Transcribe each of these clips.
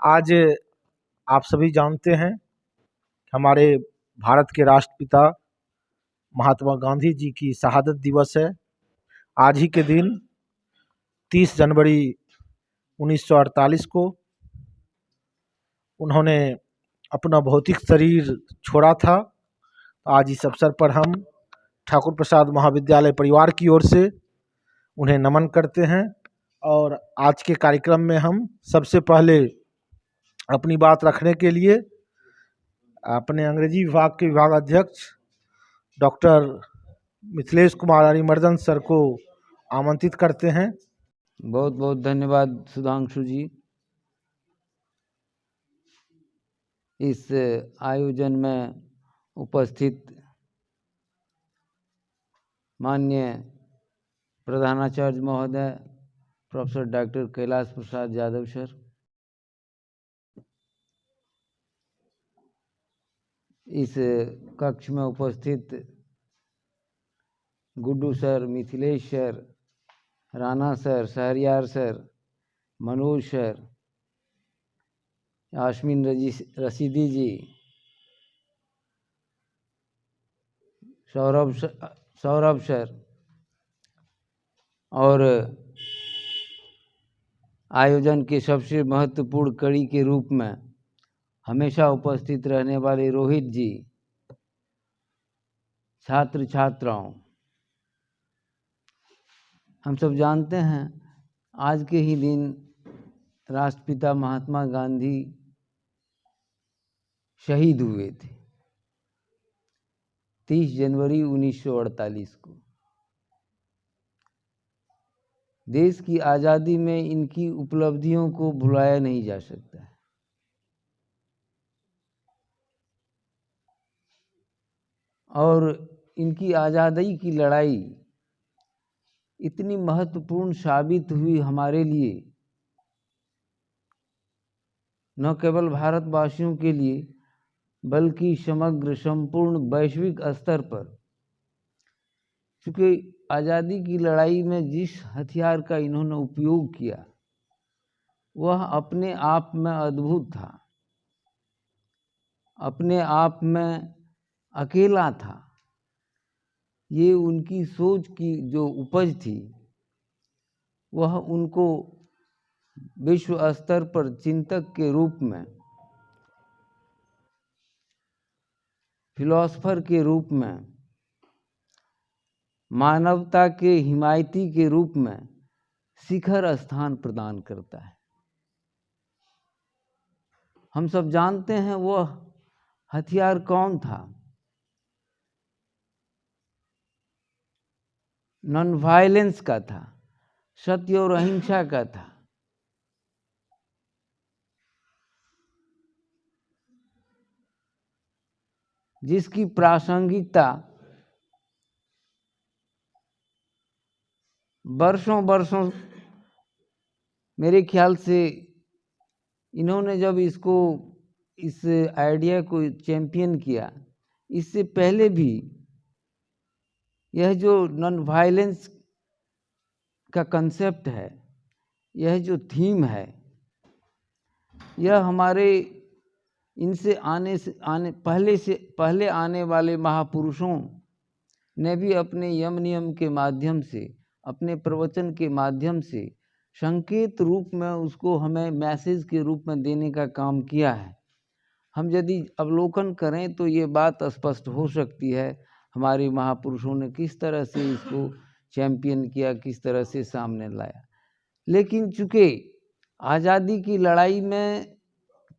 आज आप सभी जानते हैं हमारे भारत के राष्ट्रपिता महात्मा गांधी जी की शहादत दिवस है। आज ही के दिन 30 जनवरी 1948 को उन्होंने अपना भौतिक शरीर छोड़ा था। आज इस अवसर पर हम ठाकुर प्रसाद महाविद्यालय परिवार की ओर से उन्हें नमन करते हैं। और आज के कार्यक्रम में हम सबसे पहले अपनी बात रखने के लिए अपने अंग्रेजी विभाग के विभाग अध्यक्ष डॉक्टर मिथिलेश कुमार अरिमर्दन सर को आमंत्रित करते हैं। बहुत बहुत धन्यवाद सुधांशु जी। इस आयोजन में उपस्थित माननीय प्रधानाचार्य महोदय professor doctor Kailash Prasad Yadav sir, इस कक्ष में उपस्थित Guddu sir, Mithilesh sir, Rana sir, Shahriyar sir, Manoj sir, Yasmin Rashidi ji, Saurabh sir और आयोजन के सबसे महत्वपूर्ण कड़ी के रूप में हमेशा उपस्थित रहने वाले रोहित जी, छात्र छात्राओं, हम सब जानते हैं आज के ही दिन राष्ट्रपिता महात्मा गांधी शहीद हुए थे 30 जनवरी 1948 को। देश की आज़ादी में इनकी उपलब्धियों को भुलाया नहीं जा सकता है। और इनकी आज़ादी की लड़ाई इतनी महत्वपूर्ण साबित हुई हमारे लिए, न केवल भारतवासियों के लिए बल्कि समग्र संपूर्ण वैश्विक स्तर पर, क्योंकि आज़ादी की लड़ाई में जिस हथियार का इन्होंने उपयोग किया वह अपने आप में अद्भुत था, अपने आप में अकेला था। ये उनकी सोच की जो उपज थी वह उनको विश्व स्तर पर चिंतक के रूप में, फिलॉसफर के रूप में, मानवता के हिमायती के रूप में शिखर स्थान प्रदान करता है। हम सब जानते हैं वह हथियार कौन था। नॉन वायलेंस का था, सत्य और अहिंसा का था। जिसकी प्रासंगिकता वर्षों मेरे ख्याल से इन्होंने जब इस आइडिया को चैंपियन किया, इससे पहले भी यह जो नॉन वायलेंस का कंसेप्ट है, यह जो थीम है, यह हमारे इनसे पहले आने वाले महापुरुषों ने भी अपने यम नियम के माध्यम से, अपने प्रवचन के माध्यम से संकेत रूप में उसको हमें मैसेज के रूप में देने का काम किया है। हम यदि अवलोकन करें तो ये बात स्पष्ट हो सकती है हमारे महापुरुषों ने किस तरह से इसको चैंपियन किया, किस तरह से सामने लाया। लेकिन चूंकि आज़ादी की लड़ाई में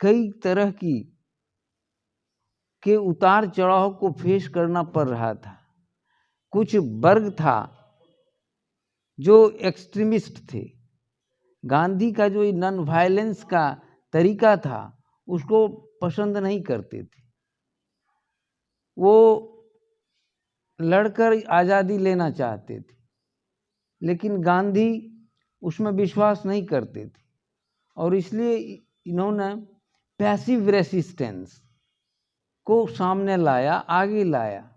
कई तरह के उतार चढ़ाव को फेस करना पड़ रहा था। कुछ वर्ग था जो एक्सट्रीमिस्ट थे। गांधी का जो नॉन वायलेंस का तरीका था उसको पसंद नहीं करते थे। वो लड़कर आज़ादी लेना चाहते थे, लेकिन गांधी उसमें विश्वास नहीं करते थे और इसलिए इन्होंने पैसिव रेसिस्टेंस को सामने लाया, आगे लाया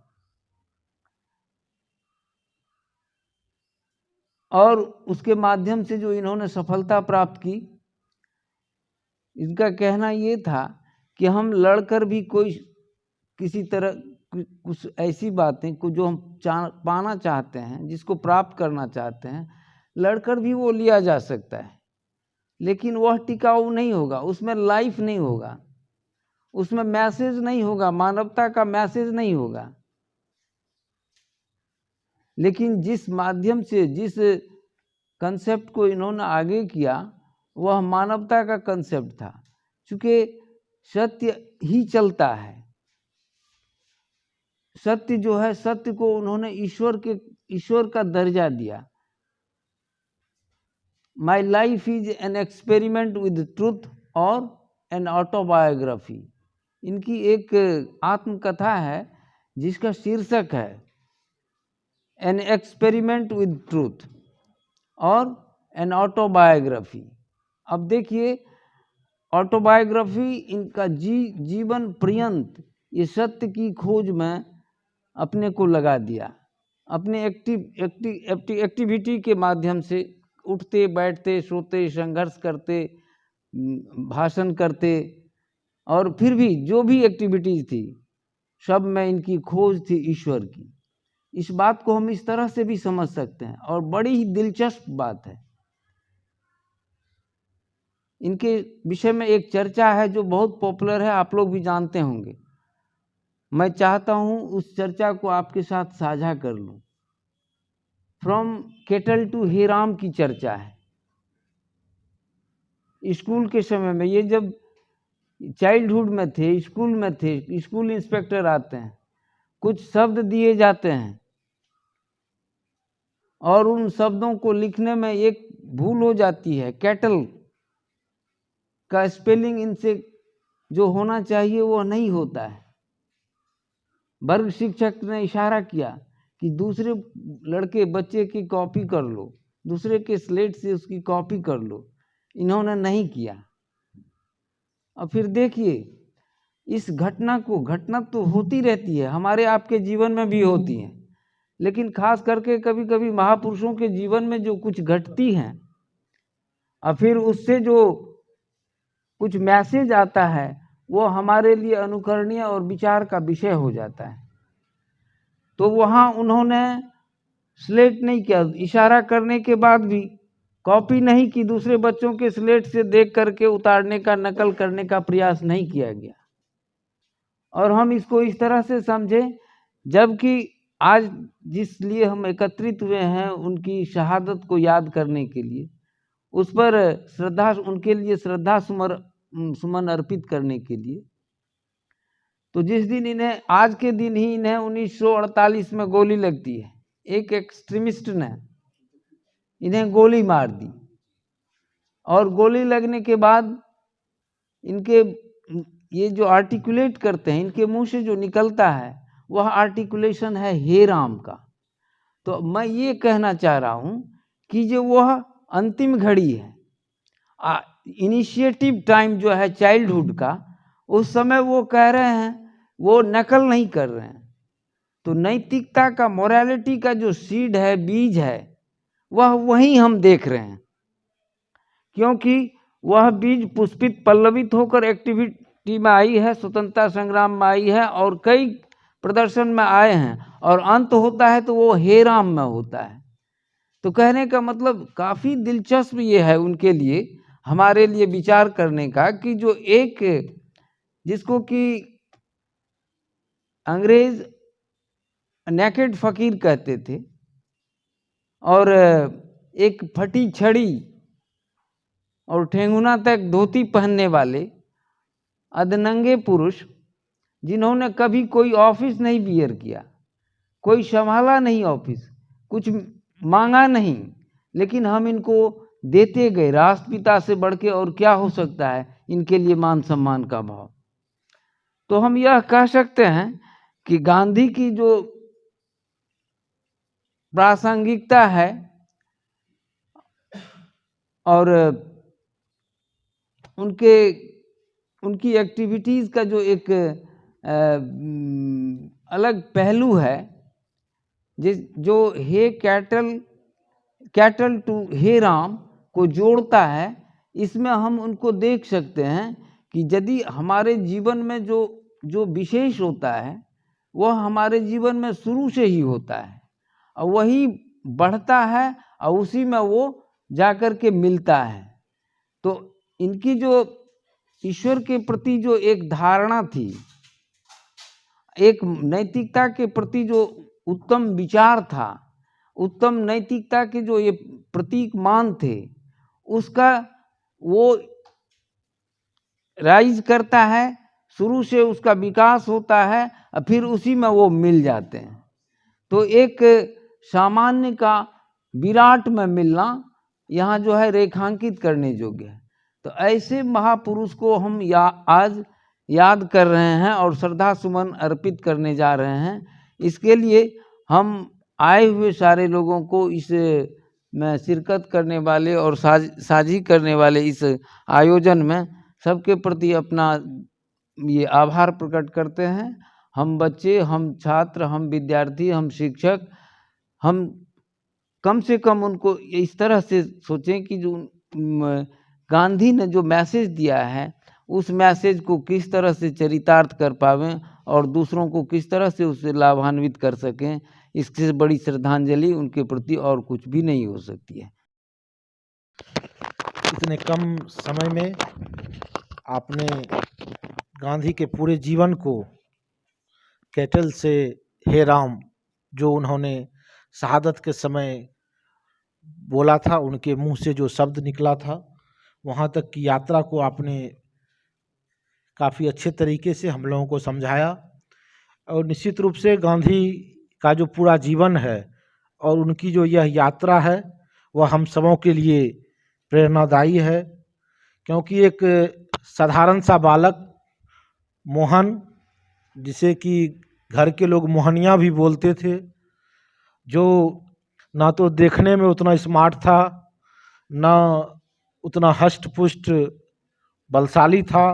और उसके माध्यम से जो इन्होंने सफलता प्राप्त की इनका कहना ये था कि हम लड़कर भी कोई किसी तरह कुछ ऐसी बातें को जो हम पाना चाहते हैं, जिसको प्राप्त करना चाहते हैं, लड़कर भी वो लिया जा सकता है, लेकिन वह टिकाऊ नहीं होगा, उसमें लाइफ नहीं होगा, उसमें मैसेज नहीं होगा, मानवता का मैसेज नहीं होगा। लेकिन जिस माध्यम से, जिस कंसेप्ट को इन्होंने आगे किया, वह मानवता का कंसेप्ट था। चूँकि सत्य ही चलता है, सत्य जो है, सत्य को उन्होंने ईश्वर का दर्जा दिया। My life is an experiment with truth और एन ऑटोबायोग्राफी। इनकी एक आत्मकथा है जिसका शीर्षक है एन एक्सपेरिमेंट विद ट्रूथ और एन ऑटोबायोग्राफी। अब देखिए, ऑटोबायोग्राफी इनका जीवन पर्यंत ये सत्य की खोज में अपने को लगा दिया, अपने एक्टिविटी के माध्यम से, उठते बैठते सोते संघर्ष करते भाषण करते, और फिर भी जो भी एक्टिविटीज थी सब में इनकी खोज थी ईश्वर की। इस बात को हम इस तरह से भी समझ सकते हैं, और बड़ी ही दिलचस्प बात है। इनके विषय में एक चर्चा है जो बहुत पॉपुलर है, आप लोग भी जानते होंगे। मैं चाहता हूं उस चर्चा को आपके साथ साझा कर लूं। फ्रॉम केटल टू हेराम की चर्चा है। स्कूल के समय में, ये जब चाइल्डहुड में थे, स्कूल में थे, स्कूल इंस्पेक्टर आते हैं, कुछ शब्द दिए जाते हैं और उन शब्दों को लिखने में एक भूल हो जाती है। कैटल का स्पेलिंग इनसे जो होना चाहिए वो नहीं होता है। वर्ग शिक्षक ने इशारा किया कि दूसरे लड़के बच्चे की कॉपी कर लो, दूसरे के स्लेट से उसकी कॉपी कर लो। इन्होंने नहीं किया। और फिर देखिए, इस घटना तो होती रहती है, हमारे आपके जीवन में भी होती है, लेकिन खास करके कभी कभी महापुरुषों के जीवन में जो कुछ घटती हैं और फिर उससे जो कुछ मैसेज आता है, वो हमारे लिए अनुकरणीय और विचार का विषय हो जाता है। तो वहाँ उन्होंने स्लेट नहीं किया, इशारा करने के बाद भी कॉपी नहीं की, दूसरे बच्चों के स्लेट से देख करके उतारने का, नकल करने का प्रयास नहीं किया गया। और हम इसको इस तरह से समझें, जबकि आज जिस लिए हम एकत्रित हुए हैं उनकी शहादत को याद करने के लिए, उस पर उनके लिए श्रद्धा सुमन अर्पित करने के लिए, तो जिस दिन इन्हें, आज के दिन ही इन्हें 1948 में गोली लगती है, एक एक्सट्रीमिस्ट ने इन्हें गोली मार दी, और गोली लगने के बाद इनके ये जो आर्टिकुलेट करते हैं, इनके मुंह से जो निकलता है वह आर्टिकुलेशन है हे राम का। तो मैं ये कहना चाह रहा हूं कि जो वह अंतिम घड़ी है, इनिशिएटिव टाइम जो है चाइल्डहुड का, उस समय वो कह रहे हैं, वो नकल नहीं कर रहे हैं। तो नैतिकता का, मोरालिटी का जो सीड है, बीज है, वह वहीं हम देख रहे हैं, क्योंकि वह बीज पुष्पित पल्लवित होकर एक्टिविटी में आई है, स्वतंत्रता संग्राम में आई है, और कई प्रदर्शन में आए हैं, और अंत होता है तो वो हे राम में होता है। तो कहने का मतलब काफी दिलचस्प ये है उनके लिए, हमारे लिए विचार करने का, कि जो एक, जिसको कि अंग्रेज नेकेड फकीर कहते थे, और एक फटी छड़ी और ठेंगुना तक धोती पहनने वाले अधनंगे पुरुष, जिन्होंने कभी कोई ऑफिस नहीं बियर किया, कोई संभाला नहीं ऑफिस, कुछ मांगा नहीं, लेकिन हम इनको देते गए, राष्ट्रपिता से बढ़ के और क्या हो सकता है इनके लिए मान सम्मान का भाव। तो हम यह कह सकते हैं कि गांधी की जो प्रासंगिकता है और उनकी एक्टिविटीज का जो एक अलग पहलू है, जो हे कैटल टू हे राम को जोड़ता है, इसमें हम उनको देख सकते हैं कि यदि हमारे जीवन में जो विशेष होता है वह हमारे जीवन में शुरू से ही होता है और वही बढ़ता है और उसी में वो जाकर के मिलता है। तो इनकी जो ईश्वर के प्रति जो एक धारणा थी, एक नैतिकता के प्रति जो उत्तम विचार था, उत्तम नैतिकता के जो ये प्रतीक मान थे, उसका वो राइज करता है, शुरू से उसका विकास होता है और फिर उसी में वो मिल जाते हैं। तो एक सामान्य का विराट में मिलना यहाँ जो है रेखांकित करने योग्य है। तो ऐसे महापुरुष को हम आज याद कर रहे हैं और श्रद्धा सुमन अर्पित करने जा रहे हैं। इसके लिए हम आए हुए सारे लोगों को इस में शिरकत करने वाले और साझी करने वाले इस आयोजन में सबके प्रति अपना ये आभार प्रकट करते हैं। हम बच्चे, हम छात्र, हम विद्यार्थी, हम शिक्षक, हम कम से कम उनको इस तरह से सोचें कि जो गांधी ने जो मैसेज दिया है उस मैसेज को किस तरह से चरितार्थ कर पावें और दूसरों को किस तरह से उससे लाभान्वित कर सकें। इससे बड़ी श्रद्धांजलि उनके प्रति और कुछ भी नहीं हो सकती है। इतने कम समय में आपने गांधी के पूरे जीवन को कैटल से हे राम जो उन्होंने शहादत के समय बोला था, उनके मुंह से जो शब्द निकला था, वहाँ तक की यात्रा को आपने काफ़ी अच्छे तरीके से हम लोगों को समझाया। और निश्चित रूप से गांधी का जो पूरा जीवन है और उनकी जो यह यात्रा है वह हम सबों के लिए प्रेरणादायी है, क्योंकि एक साधारण सा बालक मोहन, जिसे कि घर के लोग मोहनिया भी बोलते थे, जो ना तो देखने में उतना स्मार्ट था, ना उतना हष्ट पुष्ट बलशाली था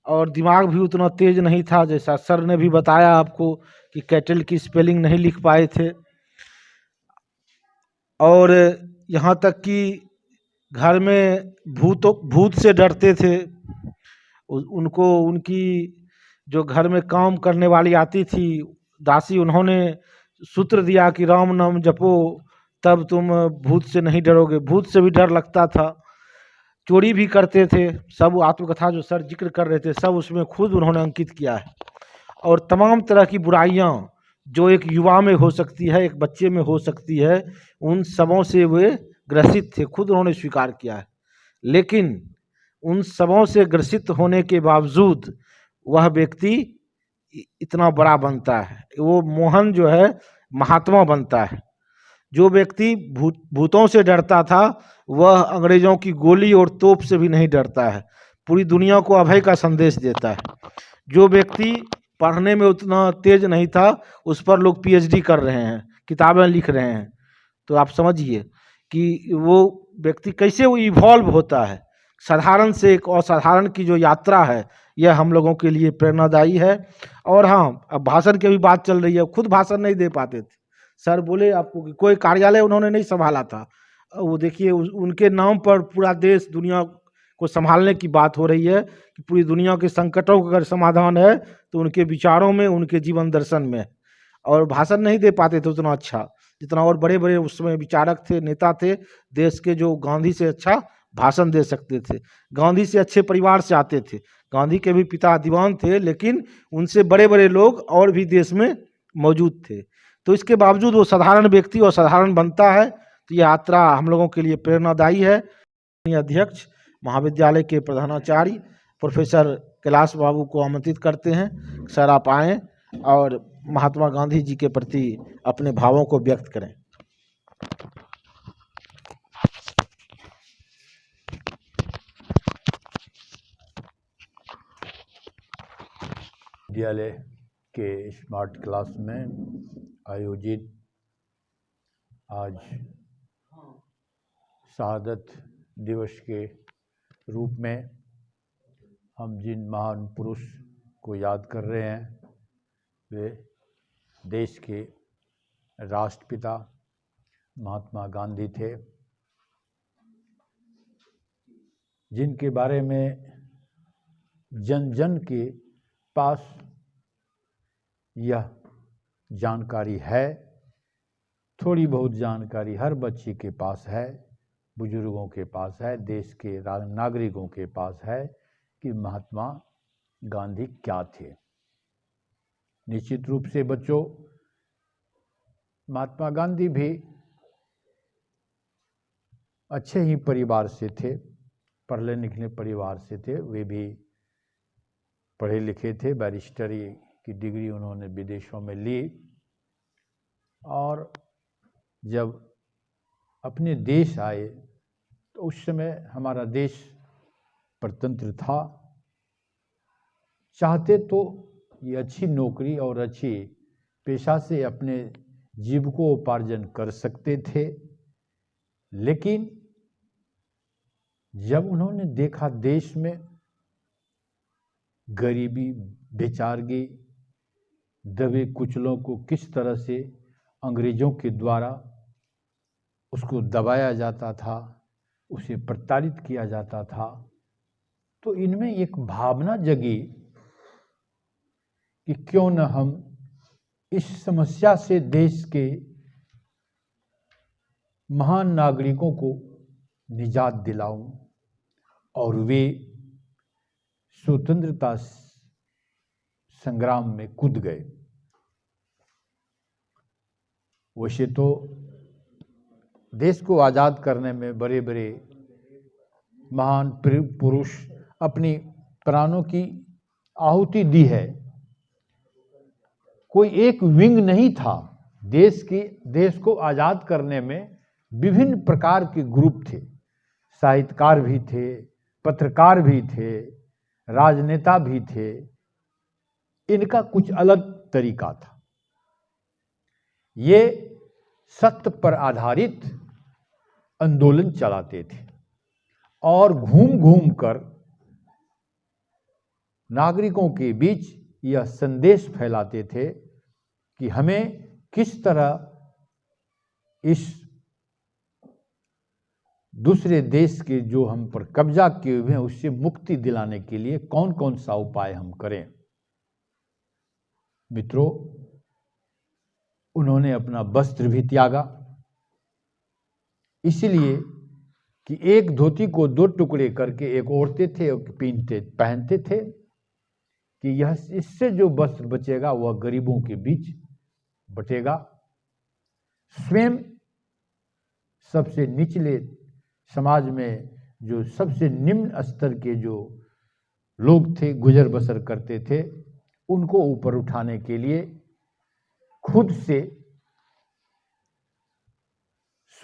और दिमाग भी उतना तेज नहीं था। जैसा सर ने भी बताया आपको कि कैटल की स्पेलिंग नहीं लिख पाए थे और यहाँ तक कि घर में भूत से डरते थे। उनको उनकी जो घर में काम करने वाली आती थी दासी, उन्होंने सूत्र दिया कि राम नाम जपो तब तुम भूत से नहीं डरोगे। भूत से भी डर लगता था। चोरी भी करते थे। सब आत्मकथा जो सर जिक्र कर रहे थे सब उसमें खुद उन्होंने अंकित किया है। और तमाम तरह की बुराइयां जो एक युवा में हो सकती है, एक बच्चे में हो सकती है, उन सबों से वे ग्रसित थे, खुद उन्होंने स्वीकार किया है। लेकिन उन सबों से ग्रसित होने के बावजूद वह व्यक्ति इतना बड़ा बनता है। वो मोहन जो है महात्मा बनता है। जो व्यक्ति भूतों से डरता था वह अंग्रेजों की गोली और तोप से भी नहीं डरता है, पूरी दुनिया को अभय का संदेश देता है। जो व्यक्ति पढ़ने में उतना तेज नहीं था उस पर लोग पीएचडी कर रहे हैं, किताबें लिख रहे हैं। तो आप समझिए कि वो व्यक्ति कैसे वो इवॉल्व होता है। साधारण से एक असाधारण की जो यात्रा है यह हम लोगों के लिए प्रेरणादायी है। और हाँ, अब भाषण की भी बात चल रही है, खुद भाषण नहीं दे पाते थे। सर बोले आपको कि कोई कार्यालय उन्होंने नहीं संभाला था। वो देखिए उनके नाम पर पूरा देश दुनिया को संभालने की बात हो रही है कि पूरी दुनिया के संकटों का अगर समाधान है तो उनके विचारों में, उनके जीवन दर्शन में। और भाषण नहीं दे पाते थे उतना अच्छा जितना और बड़े बड़े उस समय विचारक थे, नेता थे देश के, जो गांधी से अच्छा भाषण दे सकते थे, गांधी से अच्छे परिवार से आते थे। गांधी के भी पिता दीवान थे, लेकिन उनसे बड़े बड़े लोग और भी देश में मौजूद थे। तो इसके बावजूद वो साधारण व्यक्ति और साधारण बनता है। तो यह यात्रा हम लोगों के लिए प्रेरणादायी है। अध्यक्ष महाविद्यालय के प्रधानाचार्य प्रोफेसर कैलाश बाबू को आमंत्रित करते हैं। सर आप आएँ और महात्मा गांधी जी के प्रति अपने भावों को व्यक्त करें। विद्यालय के स्मार्ट क्लास में आयोजित आज शहादत दिवस के रूप में हम जिन महान पुरुष को याद कर रहे हैं वे देश के राष्ट्रपिता महात्मा गांधी थे। जिनके बारे में जन जन के पास यह जानकारी है, थोड़ी बहुत जानकारी हर बच्चे के पास है, बुजुर्गों के पास है, देश के नागरिकों के पास है कि महात्मा गांधी क्या थे। निश्चित रूप से बच्चों, महात्मा गांधी भी अच्छे ही परिवार से थे, पढ़े लिखे परिवार से थे। वे भी पढ़े लिखे थे, बैरिस्टरी की डिग्री उन्होंने विदेशों में ली, और जब अपने देश आए तो उस समय हमारा देश परतंत्र था। चाहते तो ये अच्छी नौकरी और अच्छी पेशा से अपने जीविकोपार्जन कर सकते थे, लेकिन जब उन्होंने देखा देश में गरीबी, बेचारगी, दबे कुचलों को किस तरह से अंग्रेजों के द्वारा उसको दबाया जाता था, उसे प्रताड़ित किया जाता था, तो इनमें एक भावना जगी कि क्यों न हम इस समस्या से देश के महान नागरिकों को निजात दिलाऊं, और वे स्वतंत्रता संग्राम में कूद गए। वैसे तो देश को आज़ाद करने में बड़े बड़े महान पुरुष अपनी प्राणों की आहुति दी है। कोई एक विंग नहीं था। देश को आज़ाद करने में विभिन्न प्रकार के ग्रुप थे, साहित्यकार भी थे, पत्रकार भी थे, राजनेता भी थे। इनका कुछ अलग तरीका था। ये सत्य पर आधारित आंदोलन चलाते थे और घूम घूम कर नागरिकों के बीच यह संदेश फैलाते थे कि हमें किस तरह इस दूसरे देश के जो हम पर कब्जा किए हुए हैं उससे मुक्ति दिलाने के लिए कौन कौन सा उपाय हम करें। मित्रों, उन्होंने अपना वस्त्र भी त्यागा, इसलिए कि एक धोती को दो टुकड़े करके एक ओढ़ते थे और पहनते थे कि यह इससे जो वस्त्र बचेगा वह गरीबों के बीच बटेगा। स्वयं सबसे निचले समाज में जो सबसे निम्न स्तर के जो लोग थे, गुजर बसर करते थे, उनको ऊपर उठाने के लिए खुद से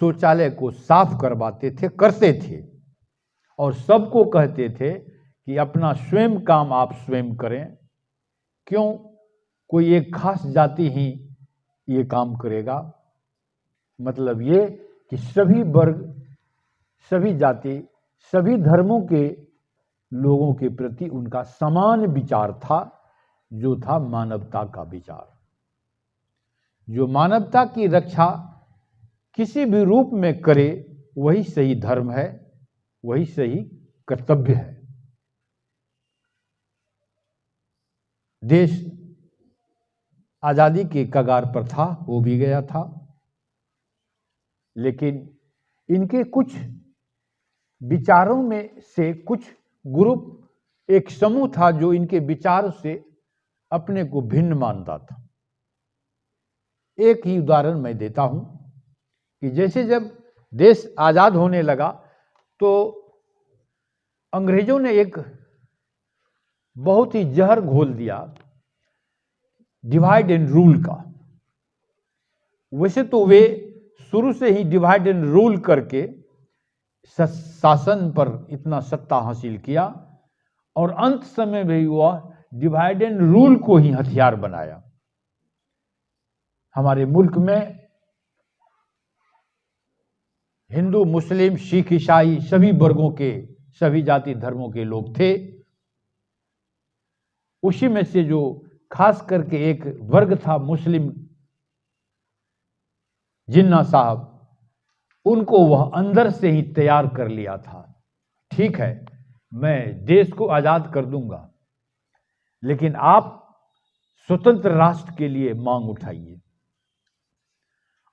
शौचालय को साफ करवाते थे, करते थे, और सबको कहते थे कि अपना स्वयं काम आप स्वयं करें। क्यों कोई एक खास जाति ही ये काम करेगा? मतलब ये कि सभी वर्ग, सभी जाति, सभी धर्मों के लोगों के प्रति उनका समान विचार था, जो था मानवता का विचार। जो मानवता की रक्षा किसी भी रूप में करे वही सही धर्म है, वही सही कर्तव्य है। देश आजादी के कगार पर था, हो भी गया था, लेकिन इनके कुछ विचारों में से कुछ ग्रुप, एक समूह था जो इनके विचारों से अपने को भिन्न मानता था। एक ही उदाहरण मैं देता हूं कि जैसे जब देश आजाद होने लगा तो अंग्रेजों ने एक बहुत ही जहर घोल दिया डिवाइड एंड रूल का। वैसे तो वे शुरू से ही डिवाइड एंड रूल करके शासन पर इतना सत्ता हासिल किया, और अंत समय में वह डिवाइड एंड रूल को ही हथियार बनाया। हमारे मुल्क में हिंदू, मुस्लिम, सिख, ईसाई सभी वर्गों के, सभी जाति धर्मों के लोग थे। उसी में से जो खास करके एक वर्ग था मुस्लिम, जिन्ना साहब, उनको वह अंदर से ही तैयार कर लिया था। ठीक है, मैं देश को आज़ाद कर दूंगा, लेकिन आप स्वतंत्र राष्ट्र के लिए मांग उठाइए।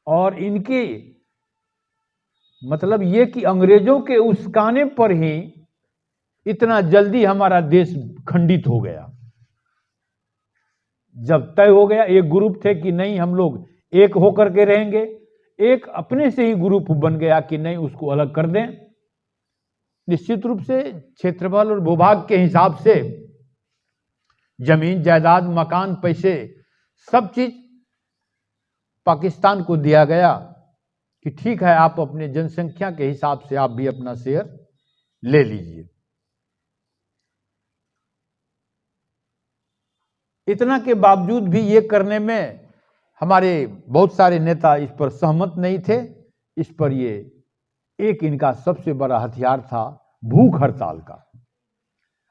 और इनके मतलब ये कि अंग्रेजों के उस्काने पर ही इतना जल्दी हमारा देश खंडित हो गया। जब तय हो गया, एक ग्रुप थे कि नहीं हम लोग एक होकर के रहेंगे, एक अपने से ही ग्रुप बन गया कि नहीं उसको अलग कर दें। निश्चित रूप से क्षेत्रफल और भूभाग के हिसाब से जमीन जायदाद मकान पैसे सब चीज पाकिस्तान को दिया गया कि ठीक है आप अपने जनसंख्या के हिसाब से आप भी अपना शेयर ले लीजिए। इतना के बावजूद भी ये करने में हमारे बहुत सारे नेता इस पर सहमत नहीं थे। इस पर ये एक इनका सबसे बड़ा हथियार था भूख हड़ताल का।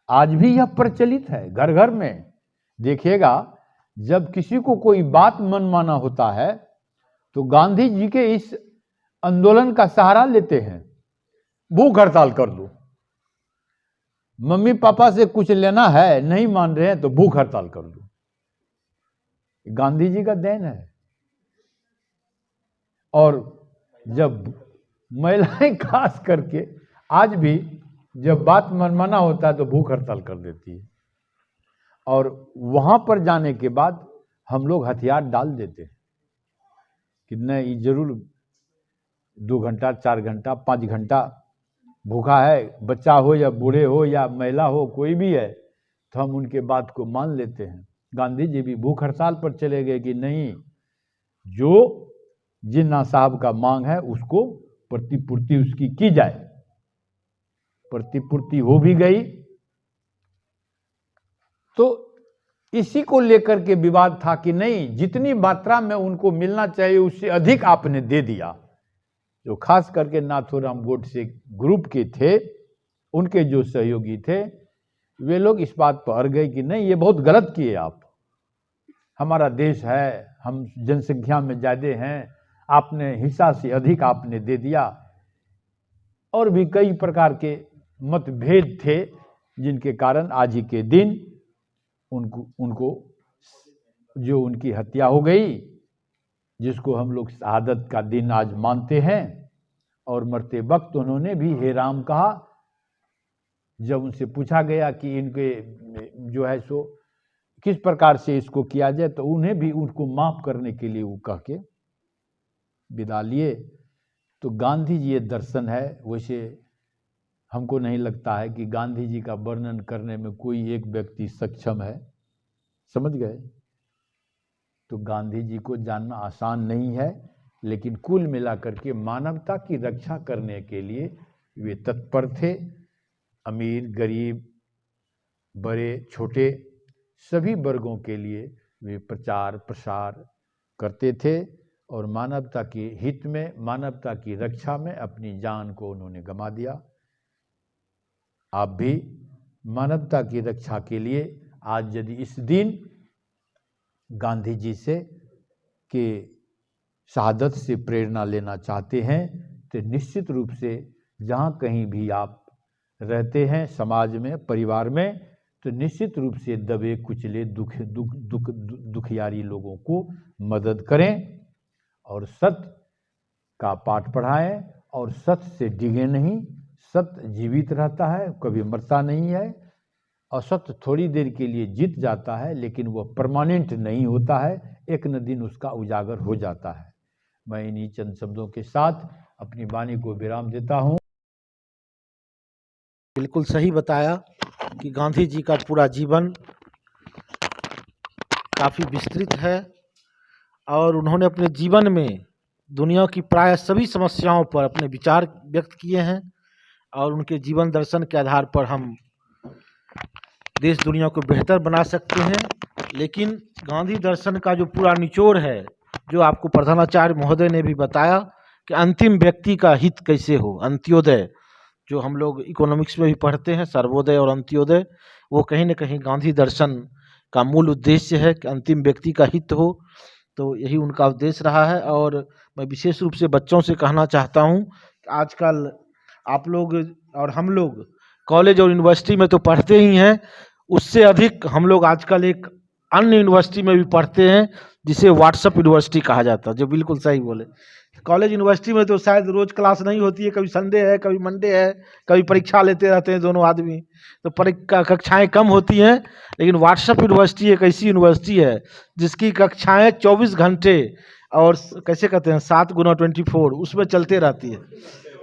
आज भी यह प्रचलित है, घर घर में देखिएगा। जब किसी को कोई बात मनमाना होता है तो गांधी जी के इस आंदोलन का सहारा लेते हैं, भूख हड़ताल कर दो। मम्मी पापा से कुछ लेना है, नहीं मान रहे हैं तो भूख हड़ताल कर दो। गांधी जी का देन है। और जब महिलाएं खास करके आज भी जब बात मनमाना होता है तो भूख हड़ताल कर देती है, और वहां पर जाने के बाद हम लोग हथियार डाल देते हैं कि नहीं जरूर 2 घंटा 4 घंटा 5 घंटा भूखा है, बच्चा हो या बूढ़े हो या महिला हो कोई भी है, तो हम उनके बात को मान लेते हैं। गांधी जी भी भूख हड़ताल पर चले गए कि नहीं, जो जिन्ना साहब का मांग है उसको प्रतिपूर्ति उसकी की जाए। प्रतिपूर्ति हो भी गई। तो इसी को लेकर के विवाद था कि नहीं, जितनी मात्रा में उनको मिलना चाहिए उससे अधिक आपने दे दिया। जो खास करके नाथूराम गोडसे ग्रुप के थे, उनके जो सहयोगी थे, वे लोग इस बात पर अड़ गए कि नहीं ये बहुत गलत किए आप। हमारा देश है, हम जनसंख्या में ज्यादा हैं, आपने हिस्सा से अधिक आपने दे दिया। और भी कई प्रकार के मतभेद थे जिनके कारण आज ही के दिन उनको जो उनकी हत्या हो गई, जिसको हम लोग शहादत का दिन आज मानते हैं। और मरते वक्त उन्होंने भी हे राम कहा। जब उनसे पूछा गया कि इनके जो है सो किस प्रकार से इसको किया जाए, तो उन्हें भी उनको माफ करने के लिए वो कह के विदा लिए। तो गांधी जी ये दर्शन है। वैसे हमको नहीं लगता है कि गांधी जी का वर्णन करने में कोई एक व्यक्ति सक्षम है, समझ गए। तो गांधी जी को जानना आसान नहीं है, लेकिन कुल मिलाकर के मानवता की रक्षा करने के लिए वे तत्पर थे। अमीर गरीब बड़े छोटे सभी वर्गों के लिए वे प्रचार प्रसार करते थे, और मानवता के हित में, मानवता की रक्षा में अपनी जान को उन्होंने गंवा दिया। आप भी मानवता की रक्षा के लिए आज यदि इस दिन गांधी जी से के शहादत से प्रेरणा लेना चाहते हैं, तो निश्चित रूप से जहाँ कहीं भी आप रहते हैं समाज में, परिवार में, तो निश्चित रूप से दबे कुचले दुखियारी लोगों को मदद करें और सत्य का पाठ पढ़ाएं। और सत्य से डिगे नहीं। सत्य जीवित रहता है, कभी मरता नहीं है। और सत्य थोड़ी देर के लिए जीत जाता है, लेकिन वह परमानेंट नहीं होता है, एक न दिन उसका उजागर हो जाता है। मैं इन्हीं चंद शब्दों के साथ अपनी वाणी को विराम देता हूँ। बिल्कुल सही बताया कि गांधी जी का पूरा जीवन काफ़ी विस्तृत है, और उन्होंने अपने जीवन में दुनिया की प्राय सभी समस्याओं पर अपने विचार व्यक्त किए हैं। और उनके जीवन दर्शन के आधार पर हम देश दुनिया को बेहतर बना सकते हैं। लेकिन गांधी दर्शन का जो पूरा निचोड़ है, जो आपको प्रधानाचार्य महोदय ने भी बताया कि अंतिम व्यक्ति का हित कैसे हो, अंत्योदय, जो हम लोग इकोनॉमिक्स में भी पढ़ते हैं, सर्वोदय और अंत्योदय, वो कहीं न कहीं गांधी दर्शन का मूल उद्देश्य है कि अंतिम व्यक्ति का हित हो। तो यही उनका उद्देश्य रहा है। और मैं विशेष रूप से बच्चों से कहना चाहता हूँ कि आजकल आप लोग और हम लोग कॉलेज और यूनिवर्सिटी में तो पढ़ते ही हैं, उससे अधिक हम लोग आजकल एक अन्य यूनिवर्सिटी में भी पढ़ते हैं जिसे व्हाट्सएप यूनिवर्सिटी कहा जाता है। जो बिल्कुल सही बोले। कॉलेज यूनिवर्सिटी में तो शायद रोज क्लास नहीं होती है, कभी संडे है, कभी मंडे है, कभी परीक्षा लेते रहते हैं दोनों आदमी, तो कक्षाएं कम होती हैं। लेकिन व्हाट्सएप यूनिवर्सिटी एक ऐसी यूनिवर्सिटी है जिसकी कक्षाएं 24 घंटे और कैसे कहते हैं 7 गुना 24 उसमें चलते रहती है,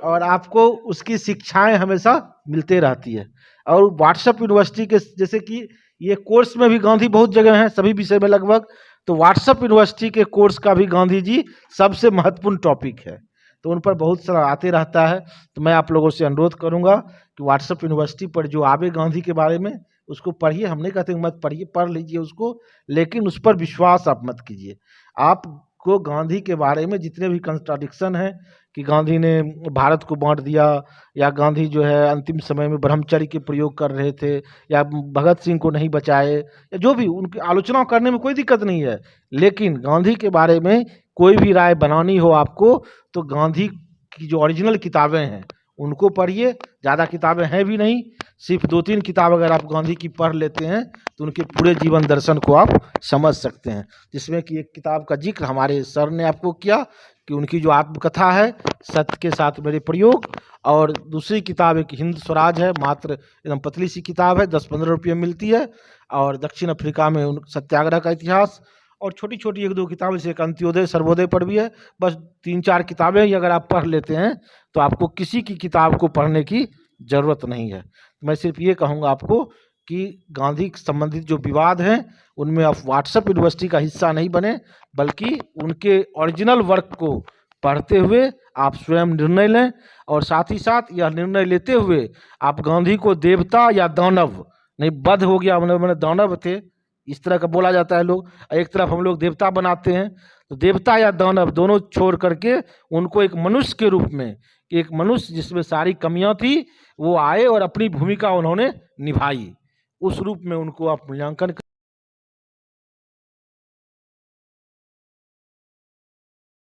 और आपको उसकी शिक्षाएं हमेशा मिलते रहती है। और व्हाट्सएप यूनिवर्सिटी के जैसे कि ये कोर्स में भी गांधी बहुत जगह हैं, सभी विषय में लगभग, तो व्हाट्सएप यूनिवर्सिटी के कोर्स का भी गांधी जी सबसे महत्वपूर्ण टॉपिक है, तो उन पर बहुत सारा आते रहता है। तो मैं आप लोगों से अनुरोध करूंगा कि व्हाट्सएप यूनिवर्सिटी पर जो आवे गांधी के बारे में उसको पढ़िए। हम नहीं कहते मत पढ़िए, पढ़ लीजिए उसको, लेकिन उस पर विश्वास आप मत कीजिए। आपको गांधी के बारे में जितने भी कंट्राडिक्शन हैं कि गांधी ने भारत को बांट दिया, या गांधी जो है अंतिम समय में ब्रह्मचर्य के प्रयोग कर रहे थे, या भगत सिंह को नहीं बचाए, या जो भी उनकी आलोचना करने में कोई दिक्कत नहीं है, लेकिन गांधी के बारे में कोई भी राय बनानी हो आपको तो गांधी की जो ओरिजिनल किताबें हैं उनको पढ़िए। ज़्यादा किताबें हैं भी नहीं, सिर्फ 2-3 किताब अगर आप गांधी की पढ़ लेते हैं तो उनके पूरे जीवन दर्शन को आप समझ सकते हैं। जिसमें कि एक किताब का जिक्र हमारे सर ने आपको किया कि उनकी जो आत्मकथा है सत्य के साथ मेरे प्रयोग, और दूसरी किताब एक हिंद स्वराज है, मात्र एकदम पतली सी किताब है, 10-15 रुपये मिलती है, और दक्षिण अफ्रीका में सत्याग्रह का इतिहास, और छोटी छोटी 1-2 किताबें से एक अंत्योदय सर्वोदय पर भी है। बस 3-4 किताबें ही अगर आप पढ़ लेते हैं तो आपको किसी की किताब को पढ़ने की ज़रूरत नहीं है। मैं सिर्फ ये कहूँगा आपको कि गांधी से संबंधित जो विवाद हैं उनमें आप व्हाट्सएप यूनिवर्सिटी का हिस्सा नहीं बने, बल्कि उनके ओरिजिनल वर्क को पढ़ते हुए आप स्वयं निर्णय लें, और साथ ही साथ यह निर्णय लेते हुए आप गांधी को देवता या दानव नहीं, बद्ध हो गया मैंने दानव थे इस तरह का बोला जाता है लोग, एक तरफ हम लोग देवता बनाते हैं, तो देवता या दानव दोनों छोड़ करके उनको एक मनुष्य के रूप में, एक मनुष्य जिसमें सारी कमियां थी वो आए और अपनी भूमिका उन्होंने निभाई, उस रूप में उनको आप मूल्यांकन